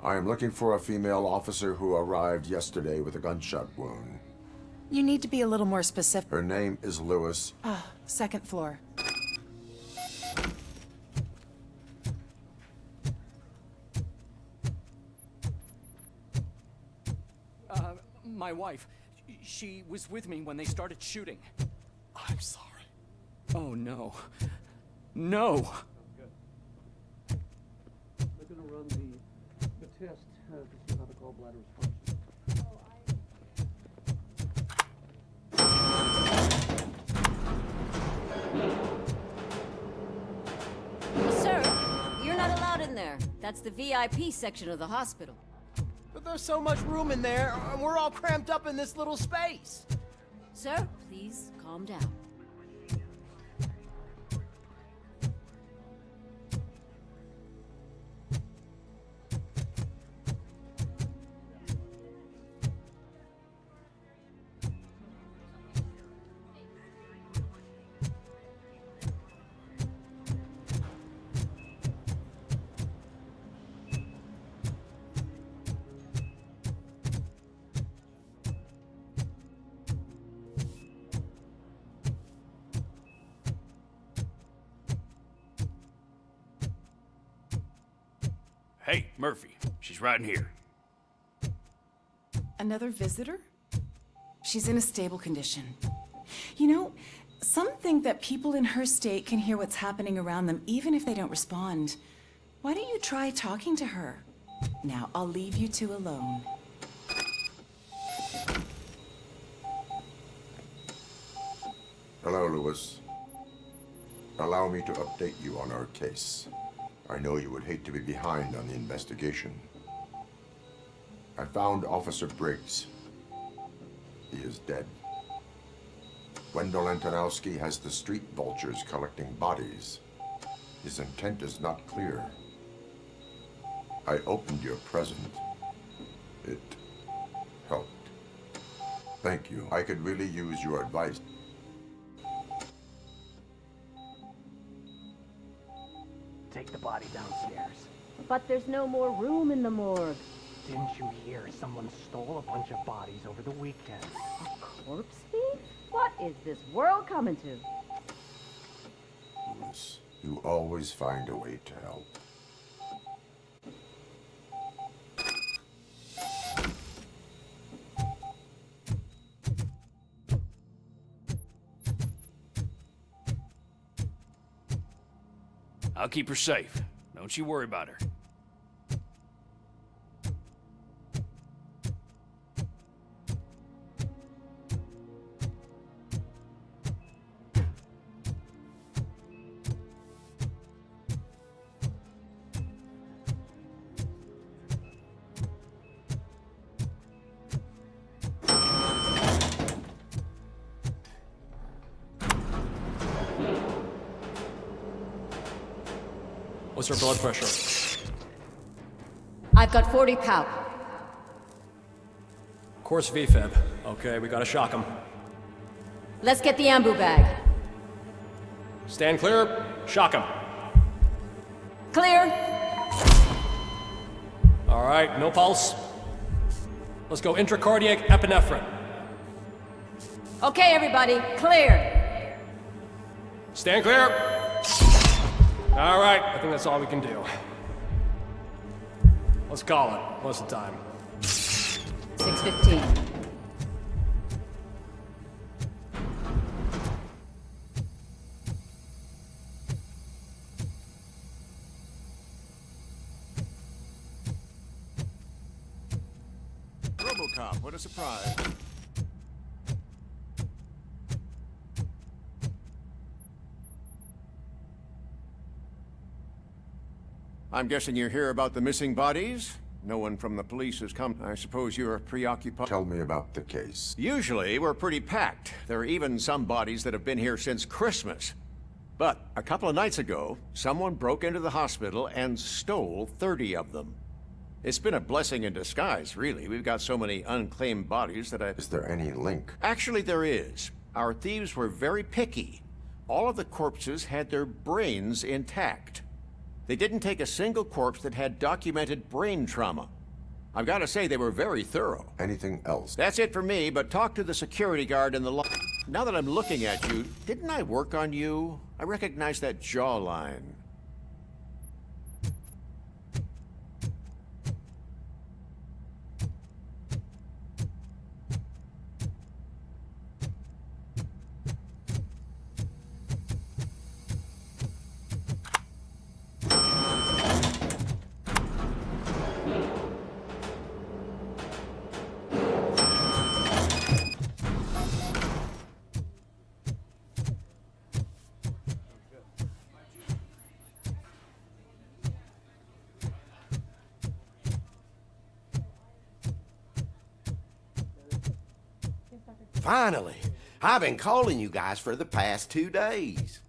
I am looking for a female officer who arrived yesterday with a gunshot wound. You need to be a little more specific. Her name is Lewis. Ah, second floor. My wife. She was with me when they started shooting. I'm sorry. Oh, no. No! They're gonna run the test to see how the gallbladder is functioning. Sir, you're not allowed in there. That's the VIP section of the hospital. But there's so much room in there, and we're all cramped up in this little space. Sir, please calm down. Hey, Murphy. She's right in here. Another visitor? She's in a stable condition. You know, some think that people in her state can hear what's happening around them even if they don't respond. Why don't you try talking to her? Now, I'll leave you two alone. Hello, Lewis. Allow me to update you on our case. I know you would hate to be behind on the investigation. I found Officer Briggs. He is dead. Wendell Antonowski has the street vultures collecting bodies. His intent is not clear. I opened your present. It helped. Thank you. I could really use your advice. Take the body downstairs. But there's no more room in the morgue. Didn't you hear someone stole a bunch of bodies over the weekend? A corpse thief? What is this world coming to? Lewis, you always find a way to help. I'll keep her safe. Don't you worry about her. What's her blood pressure? I've got 40 pow. Course VFib. Okay, we gotta shock him. Let's get the ambu bag. Stand clear. Shock him. Clear. All right, no pulse. Let's go intracardiac epinephrine. Okay, everybody, clear. Stand clear. All right, I think that's all we can do. Let's call it. What's the time? 6:15. Robocop, what a surprise. I'm guessing you're here about the missing bodies? No one from the police has come. I suppose you're preoccupied. Tell me about the case. Usually, we're pretty packed. There are even some bodies that have been here since Christmas. But a couple of nights ago, someone broke into the hospital and stole 30 of them. It's been a blessing in disguise, really. We've got so many unclaimed bodies that Is there any link? Actually, there is. Our thieves were very picky. All of the corpses had their brains intact. They didn't take a single corpse that had documented brain trauma. I've got to say they were very thorough. Anything else? That's it for me, but talk to the security guard in the lo- Now that I'm looking at you, didn't I work on you? I recognize that jawline. Finally! I've been calling you guys for the past 2 days.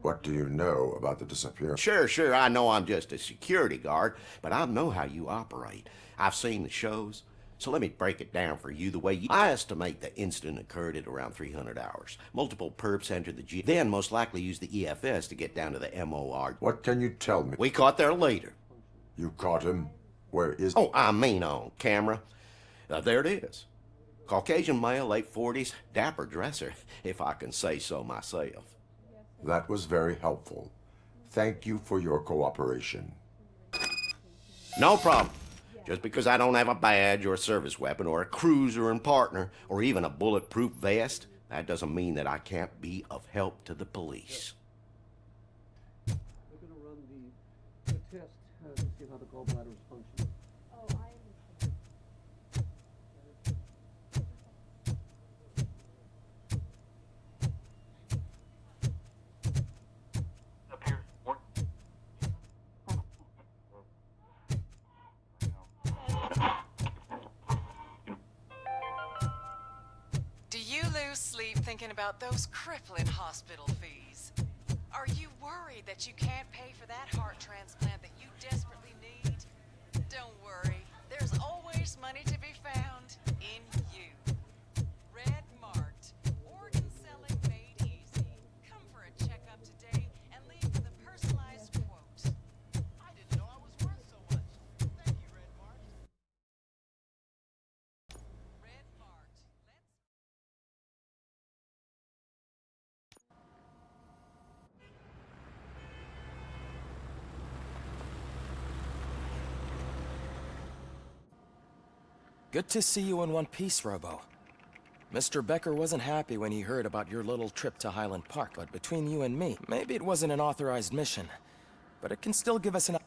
What do you know about the disappearance? Sure, I know I'm just a security guard, but I know how you operate. I've seen the shows, so let me break it down for you the way you... I estimate the incident occurred at around 300 hours. Multiple perps entered the G, then most likely used the EFS to get down to the MOR. What can you tell me? We caught their leader. You caught him? Where is... Oh, I mean on camera. There it is. Caucasian male, late 40s, dapper dresser, if I can say so myself. That was very helpful. Thank you for your cooperation. No problem. Just because I don't have a badge or a service weapon or a cruiser and partner or even a bulletproof vest, that doesn't mean that I can't be of help to the police. We're going to run the test to see how the gallbladder is functioning. Oh, I understand. Do you lose sleep thinking about those crippling hospital fees? Are you worried that you can't pay for that heart transplant that you desperately need? Don't worry, there's always money to be found in you. Red Marked, organ selling made easy. Come for a checkup today and leave with a personalized quote. I didn't know I was worth so much. Thank you, Red Marked. Red Marked. Good to see you in one piece, Robo. Mr. Becker wasn't happy when he heard about your little trip to Highland Park, but between you and me, maybe it wasn't an authorized mission, but it can still give us an...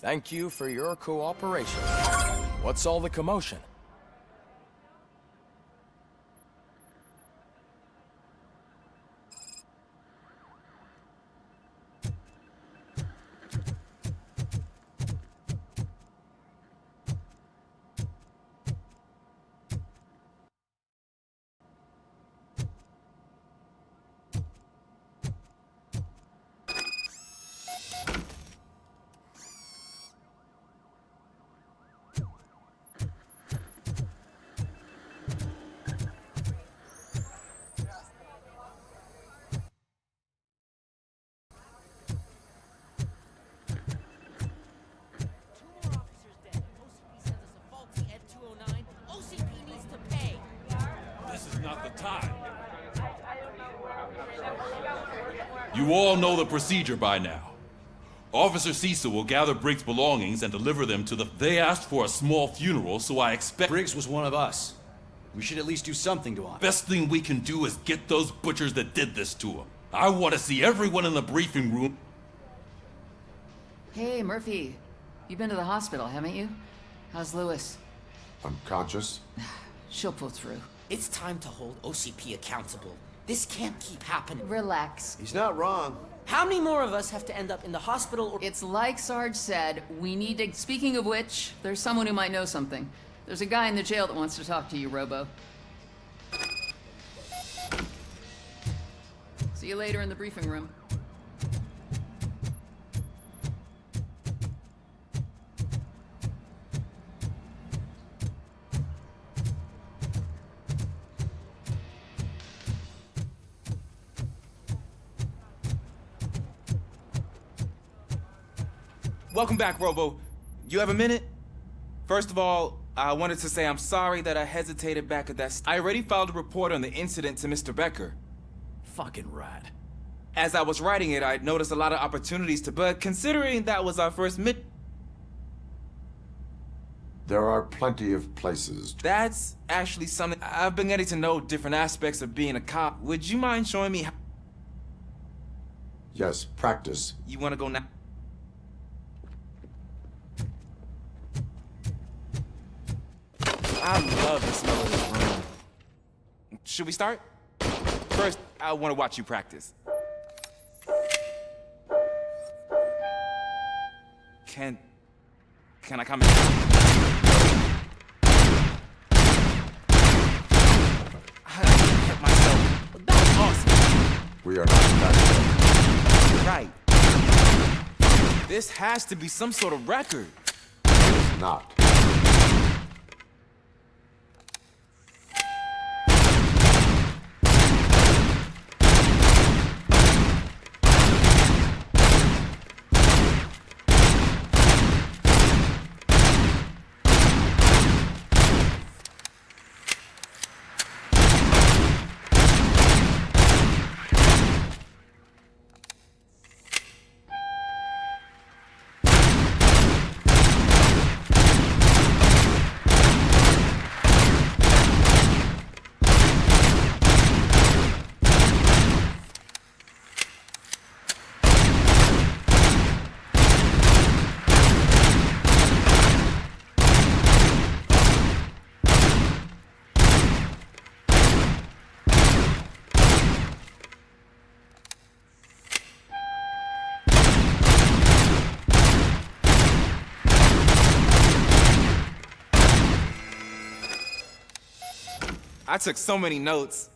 Thank you for your cooperation. What's all the commotion? You all know the procedure by now. Officer Cecil will gather Briggs' belongings and deliver them to the... They asked for a small funeral, so I expect... Briggs was one of us. We should at least do something to him. Best thing we can do is get those butchers that did this to him. I want to see everyone in the briefing room. Hey, Murphy. You've been to the hospital, haven't you? How's Lewis? Unconscious? She'll pull through. It's time to hold OCP accountable. This can't keep happening. Relax. He's not wrong. How many more of us have to end up in the hospital or... It's like Sarge said, we need to... Speaking of which, there's someone who might know something. There's a guy in the jail that wants to talk to you, Robo. See you later in the briefing room. Welcome back, Robo. You have a minute? First of all, I wanted to say I'm sorry that I hesitated back at that. I already filed a report on the incident to Mr. Becker. Fucking rad. As I was writing it, I noticed a lot of opportunities to, but considering that was our first There are plenty of places. That's actually something. I've been getting to know different aspects of being a cop. Would you mind showing me how? Yes, practice. You want to go now? I love the smell of this room. Should we start? First, I want to watch you practice. Can I come in? I hit myself. That's awesome. We are not that Right. This has to be some sort of record. It's not. I took so many notes.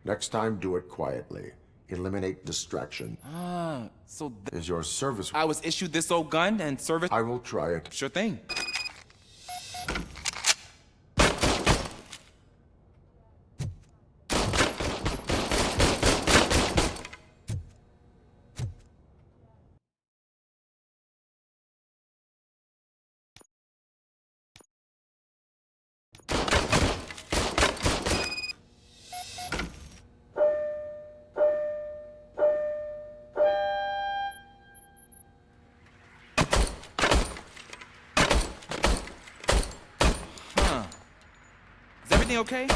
Next time, do it quietly. Eliminate distraction. So Is your service... I was issued this old gun and service... I will try it. Sure thing. Everything okay?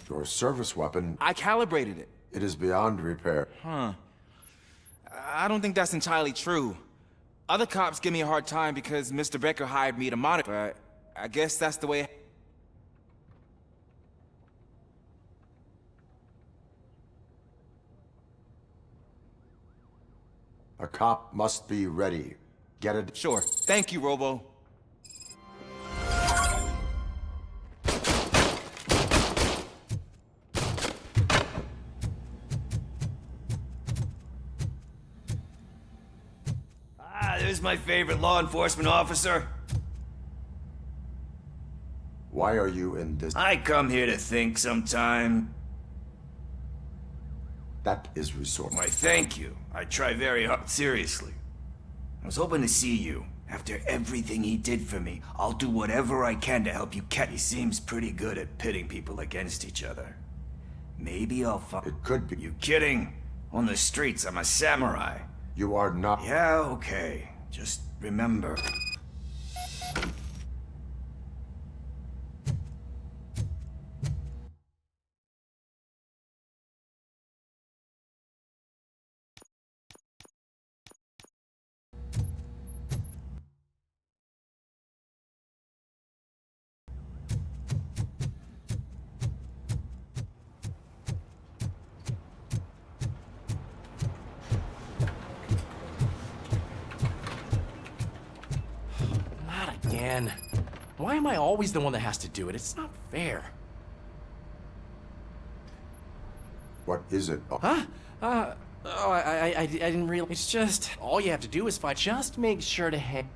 Your service weapon... I calibrated it. It is beyond repair. I don't think that's entirely true. Other cops give me a hard time because Mr. Becker hired me to monitor, but I guess that's the way... A cop must be ready. Get it? Sure. Thank you, Robo. There's my favorite law enforcement officer. Why are you in this? I come here to think sometime. That is resourceful. Why, thank you. I try very hard. Seriously. I was hoping to see you. After everything he did for me, I'll do whatever I can to help you catch. He seems pretty good at pitting people against each other. Maybe I'll It could be. You kidding? On the streets, I'm a samurai. You are not. Yeah, okay. Just remember. Man, why am I always the one that has to do it? It's not fair. What is it? Huh? I didn't realize. It's just, all you have to do is fight. Just make sure to hang.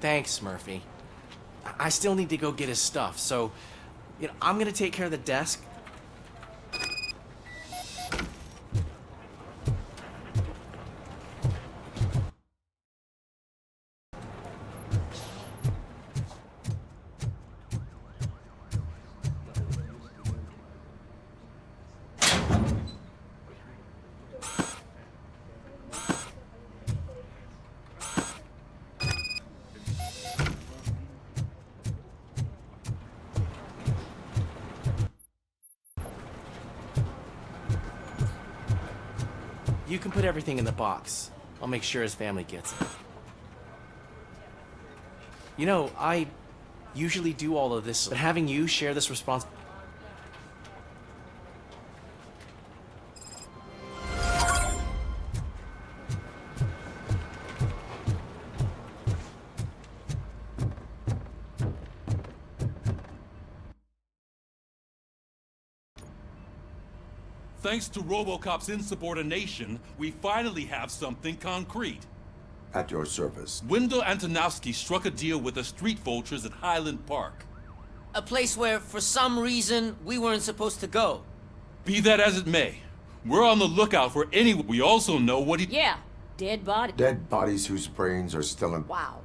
Thanks, Murphy. I still need to go get his stuff, so, I'm gonna take care of the desk. You can put everything in the box. I'll make sure his family gets it. I usually do all of this, but having you share this responsibility. Thanks to Robocop's insubordination, we finally have something concrete. At your service. Wendell Antonowski struck a deal with the street vultures at Highland Park. A place where, for some reason, we weren't supposed to go. Be that as it may, we're on the lookout for anyone. We also know what he... Yeah, dead body. Dead bodies whose brains are still in... Wow,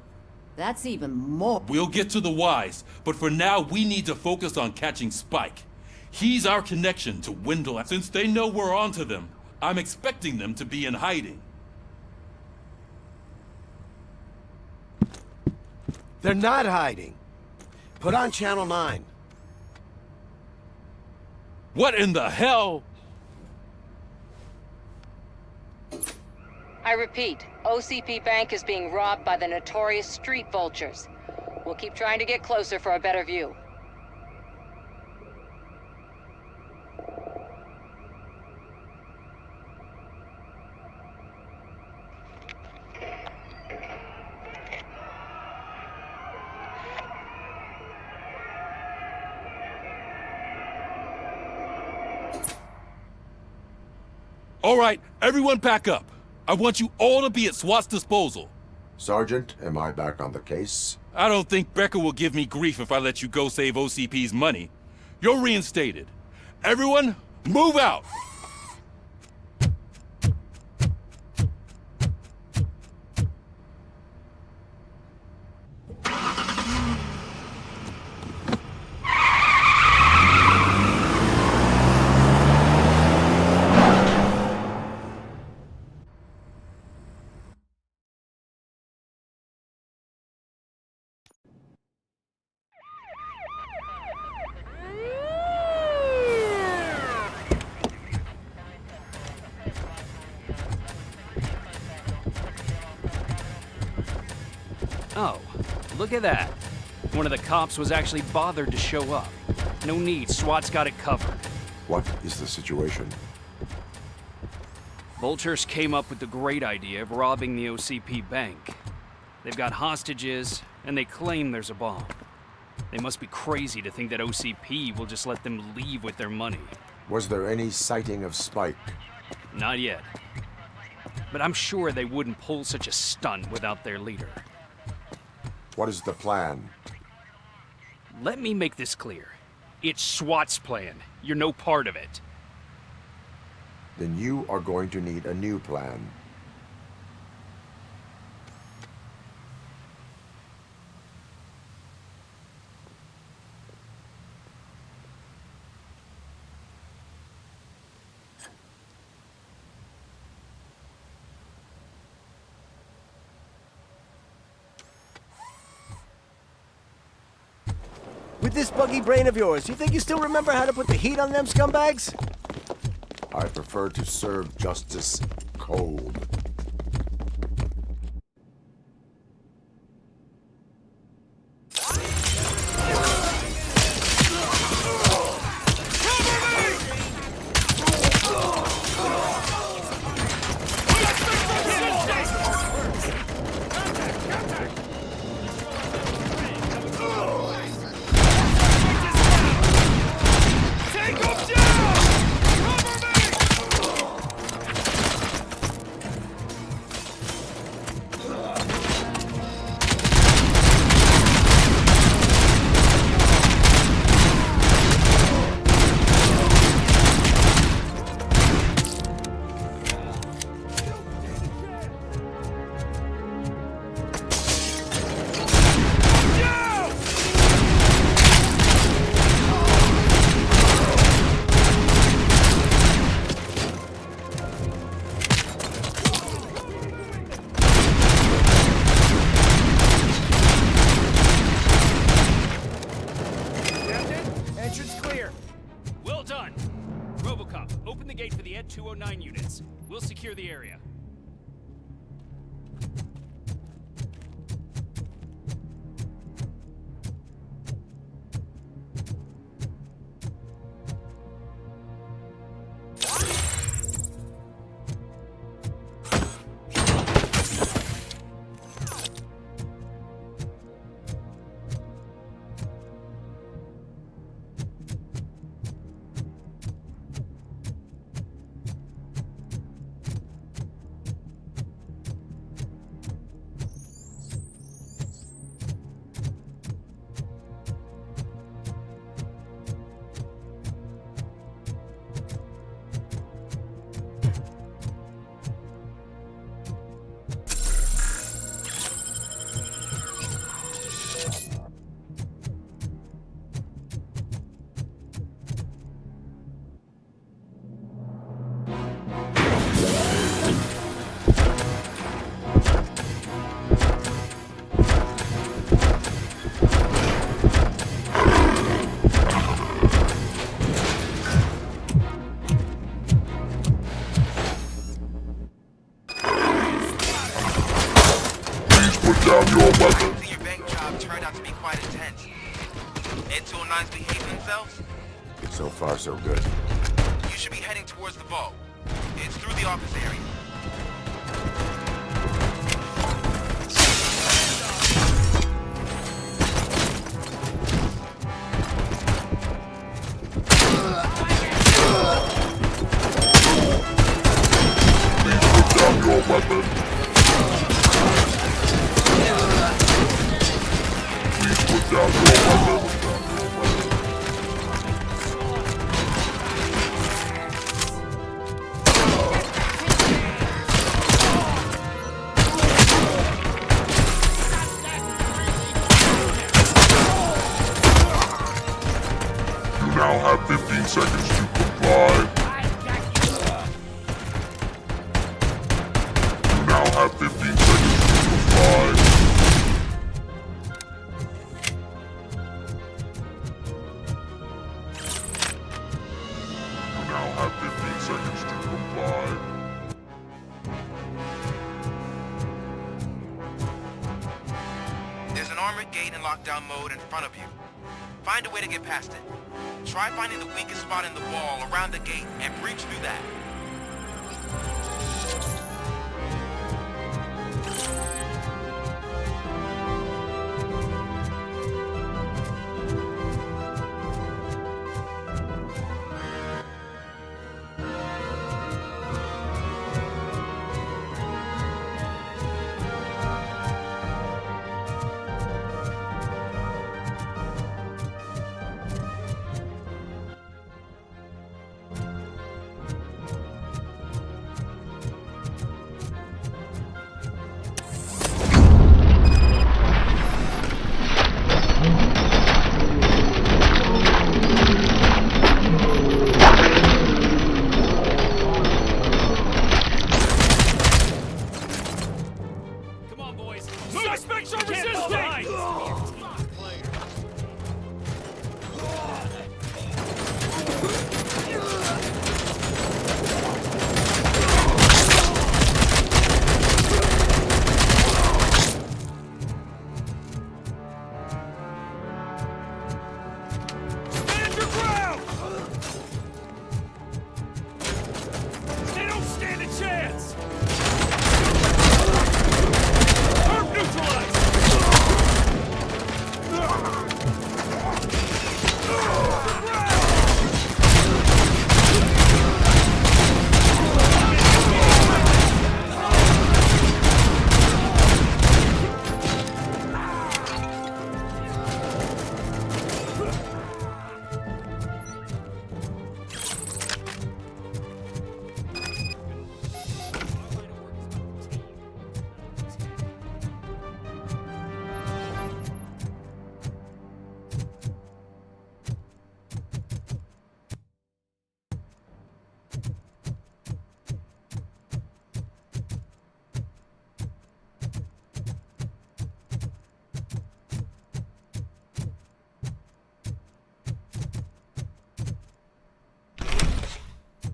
that's even more... We'll get to the whys, but for now we need to focus on catching Spike. He's our connection to Wendell. Since they know we're onto them, I'm expecting them to be in hiding. They're not hiding. Put on Channel 9. What in the hell? I repeat, OCP Bank is being robbed by the notorious street vultures. We'll keep trying to get closer for a better view. All right, everyone back up. I want you all to be at SWAT's disposal. Sergeant, am I back on the case? I don't think Becker will give me grief if I let you go save OCP's money. You're reinstated. Everyone, move out! Oh, look at that. One of the cops was actually bothered to show up. No need, SWAT's got it covered. What is the situation? Vultures came up with the great idea of robbing the OCP bank. They've got hostages, and they claim there's a bomb. They must be crazy to think that OCP will just let them leave with their money. Was there any sighting of Spike? Not yet. But I'm sure they wouldn't pull such a stunt without their leader. What is the plan? Let me make this clear. It's SWAT's plan. You're no part of it. Then you are going to need a new plan. With this buggy brain of yours, you think you still remember how to put the heat on them scumbags? I prefer to serve justice cold. Robocop, open the gate for the Ed 209 units. We'll secure the area. Your bank job turned out to be quite intense. Ed 209's behaving themselves? So far, so good. You should be heading towards the vault. It's through the office area. now have 15 seconds to comply. You now have 15 seconds to comply. You now have 15 seconds to comply. There's an armored gate in lockdown mode in front of you. Find a way to get past it. Try finding the weakest spot in the wall around the gate and breach through that. Suspects are resisting! Stand your ground! They don't stand a chance! Turf neutralized!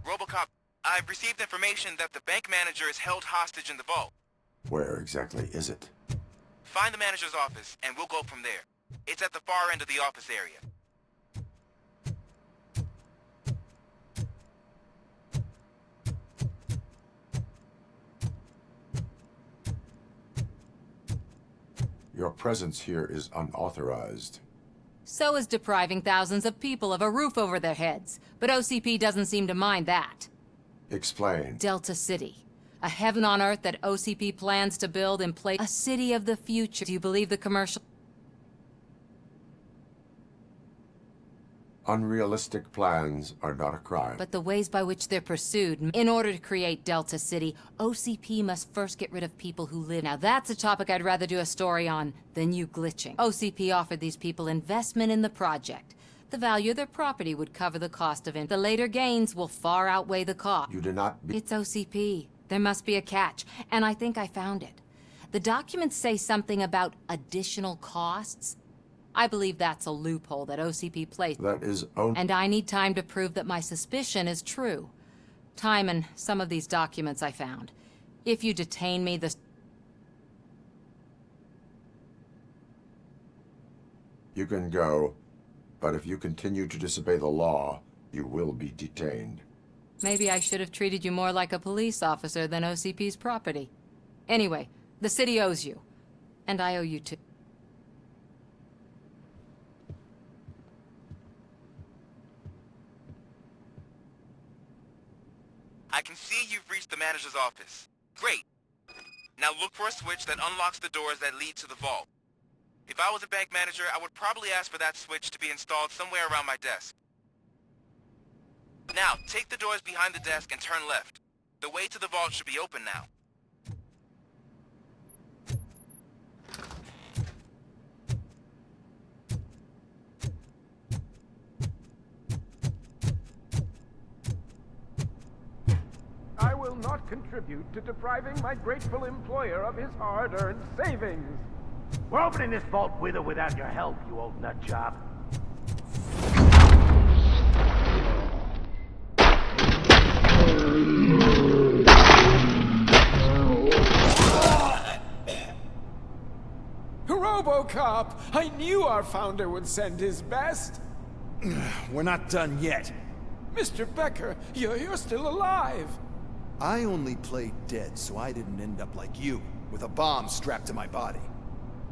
Robocop, I've received information that the bank manager is held hostage in the vault. Where exactly is it? Find the manager's office, and we'll go from there. It's at the far end of the office area. Your presence here is unauthorized. So is depriving thousands of people of a roof over their heads. But OCP doesn't seem to mind that. Explain. Delta City. A heaven on earth that OCP plans to build in place. A city of the future. Do you believe the commercial? Unrealistic plans are not a crime. But the ways by which they're pursued. In order to create Delta City, OCP must first get rid of people who live. Now that's a topic I'd rather do a story on than you glitching. OCP offered these people investment in the project. The value of their property would cover the cost of it. The later gains will far outweigh the cost. You do not It's OCP. There must be a catch, and I think I found it. The documents say something about additional costs. I believe that's a loophole that OCP placed. That is only... And I need time to prove that my suspicion is true. Time and some of these documents I found. If you detain me, You can go, but if you continue to disobey the law, you will be detained. Maybe I should have treated you more like a police officer than OCP's property. Anyway, the city owes you. And I owe you too. I can see you've reached the manager's office. Great. Now look for a switch that unlocks the doors that lead to the vault. If I was a bank manager, I would probably ask for that switch to be installed somewhere around my desk. Now, take the doors behind the desk and turn left. The way to the vault should be open now. not contribute to depriving my grateful employer of his hard-earned savings. We're opening this vault with or without your help, you old nut job. Robocop! I knew our founder would send his best! We're not done yet. Mr. Becker, you're still alive! I only played dead so I didn't end up like you, with a bomb strapped to my body.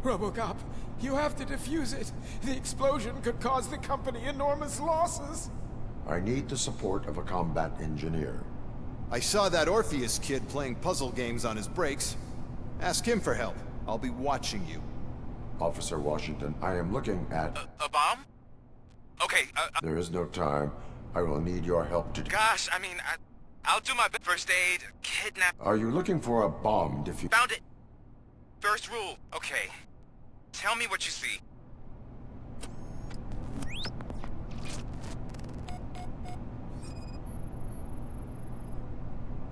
Robocop, you have to defuse it. The explosion could cause the company enormous losses. I need the support of a combat engineer. I saw that Orpheus kid playing puzzle games on his breaks. Ask him for help. I'll be watching you. Officer Washington, I am looking at... A bomb? Okay, There is no time. I will need your help to... Gosh, I mean, I'll do my best. First aid, kidnap... Are you looking for a bomb diffuser? Found it! First rule, okay. Tell me what you see.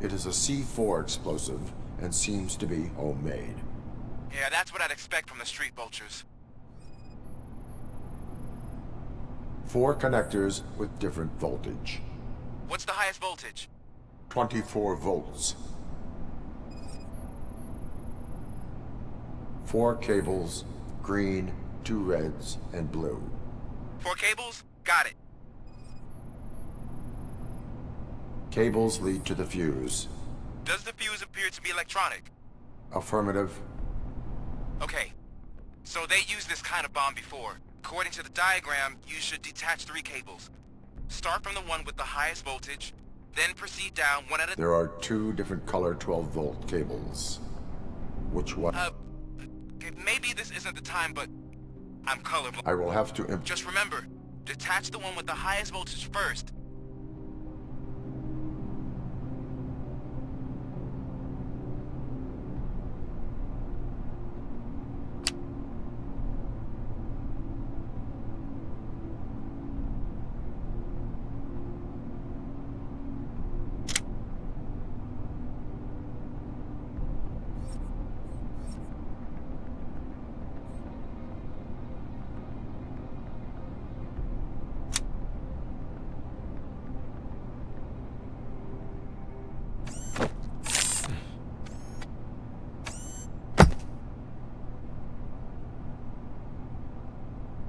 It is a C4 explosive and seems to be homemade. Yeah, that's what I'd expect from the street vultures. 4 connectors with different voltage. What's the highest voltage? 24 volts. 4 cables, green, 2 reds, and blue. 4 cables? Got it. Cables lead to the fuse. Does the fuse appear to be electronic? Affirmative. Okay. So they used this kind of bomb before. According to the diagram, you should detach 3 cables. Start from the one with the highest voltage, then proceed down one at a... There are 2 different color 12-volt cables. Which one? Okay, maybe this isn't the time, but I'm colorblind. I will have to... Just remember, detach the one with the highest voltage first.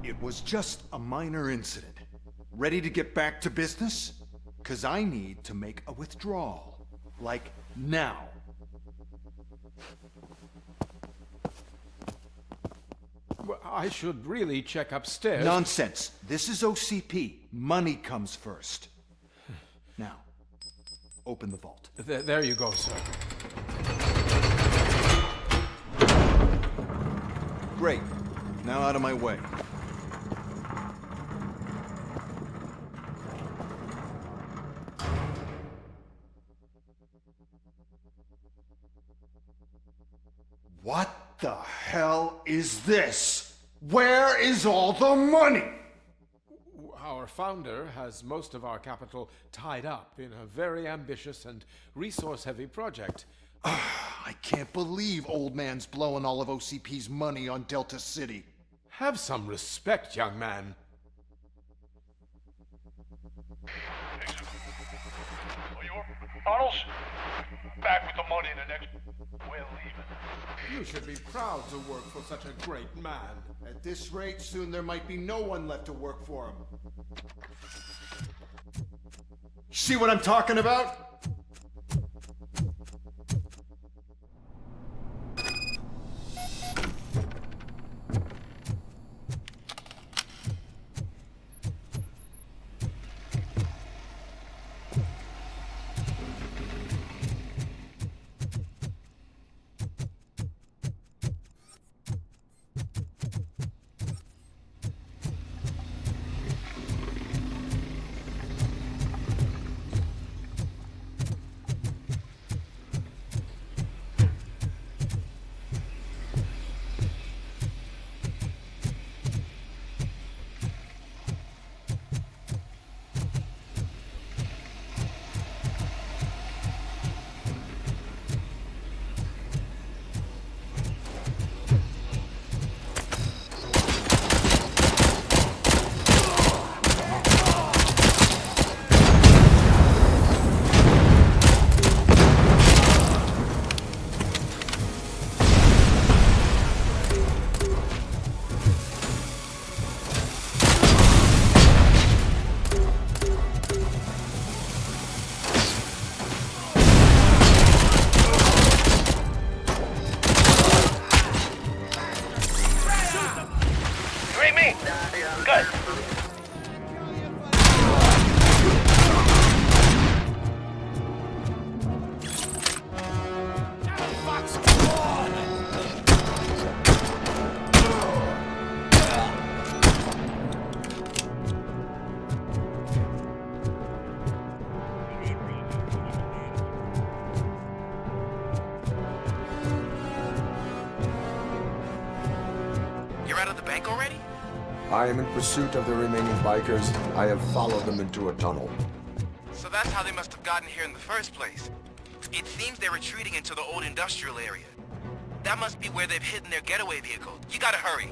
It was just a minor incident. Ready to get back to business? 'Cause I need to make a withdrawal. Like, now. Well, I should really check upstairs. Nonsense. This is OCP. Money comes first. Now, open the vault. There you go, sir. Great. Now out of my way. What the hell is this? Where is all the money? Our founder has most of our capital tied up in a very ambitious and resource-heavy project. I can't believe old man's blowing all of OCP's money on Delta City. Have some respect, young man. Arnold, back with the money in the next... We're leaving. You should be proud to work for such a great man. At this rate, soon there might be no one left to work for him. See what I'm talking about? I am in pursuit of the remaining bikers. I have followed them into a tunnel. So that's how they must have gotten here in the first place. It seems they're retreating into the old industrial area. That must be where they've hidden their getaway vehicle. You gotta hurry.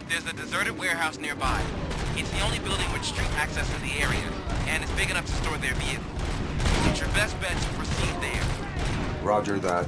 There's a deserted warehouse nearby. It's the only building with street access in the area, and it's big enough to store their vehicle. It's your best bet to proceed there. Roger that.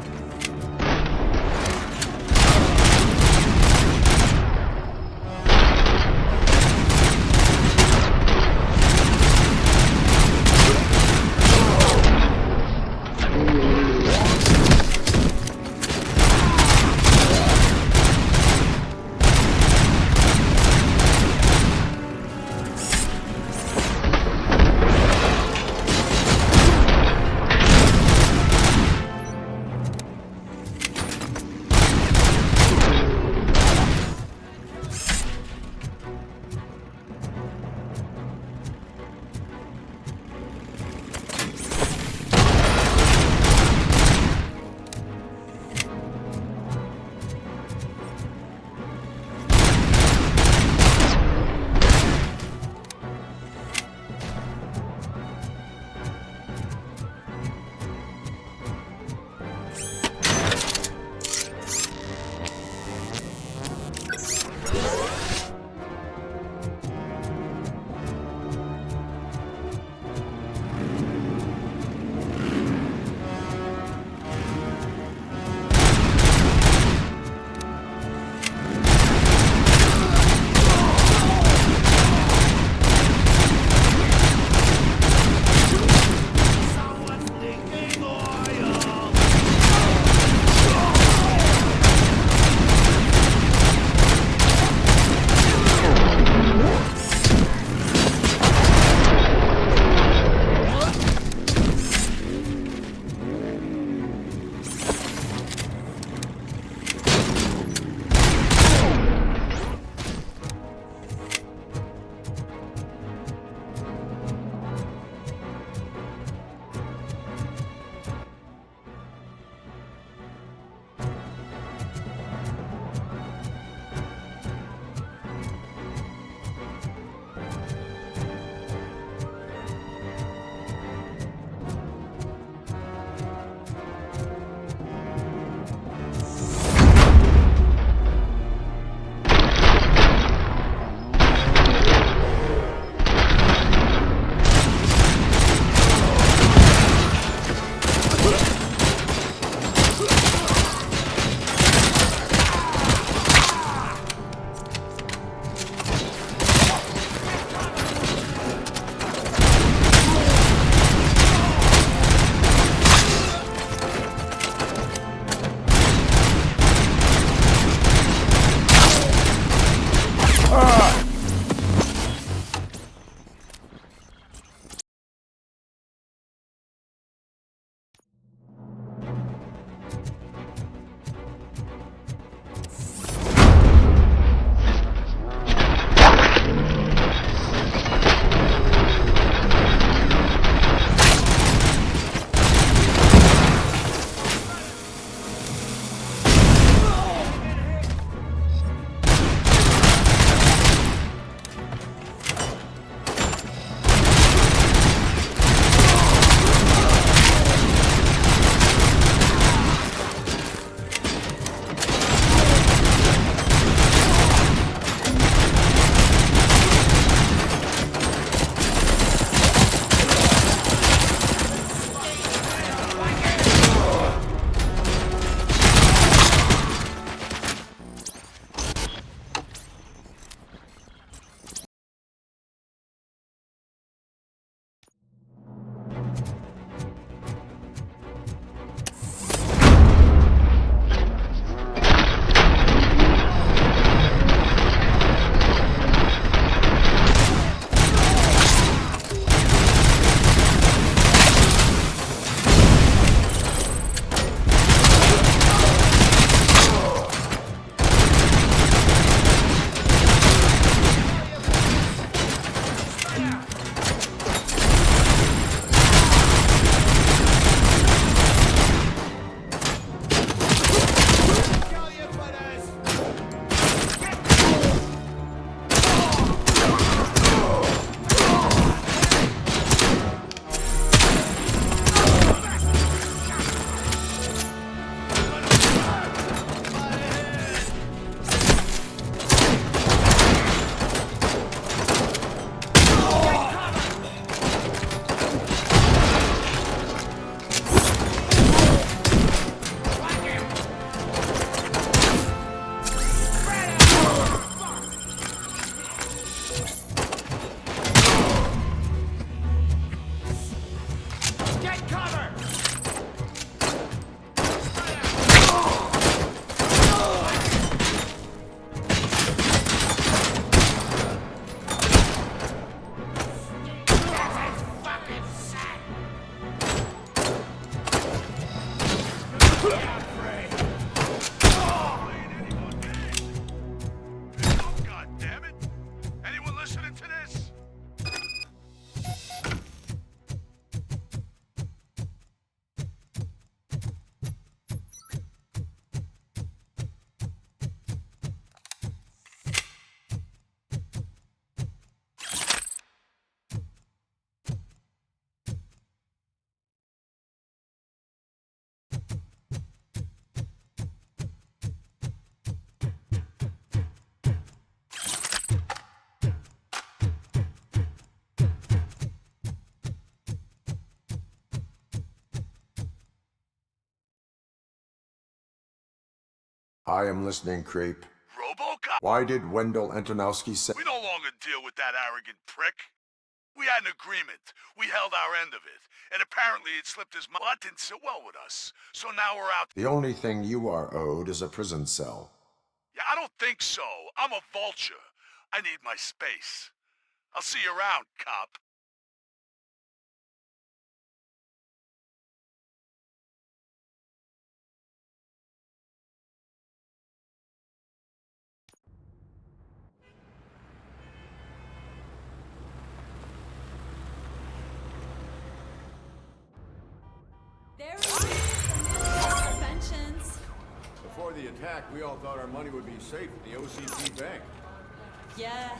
God damn it! Anyone listening to this? I am listening, creep. Robocop? Why did Wendell Antonowski say... We no longer deal with that arrogant prick. We had an agreement. We held our end of it. And apparently it slipped his mind. Well, that didn't sit well with us. So now we're out. The only thing you are owed is a prison cell. Yeah, I don't think so. I'm a vulture. I need my space. I'll see you around, cop. There we go. Interventions. Before the attack, we all thought our money would be safe at the OCP bank. Yeah,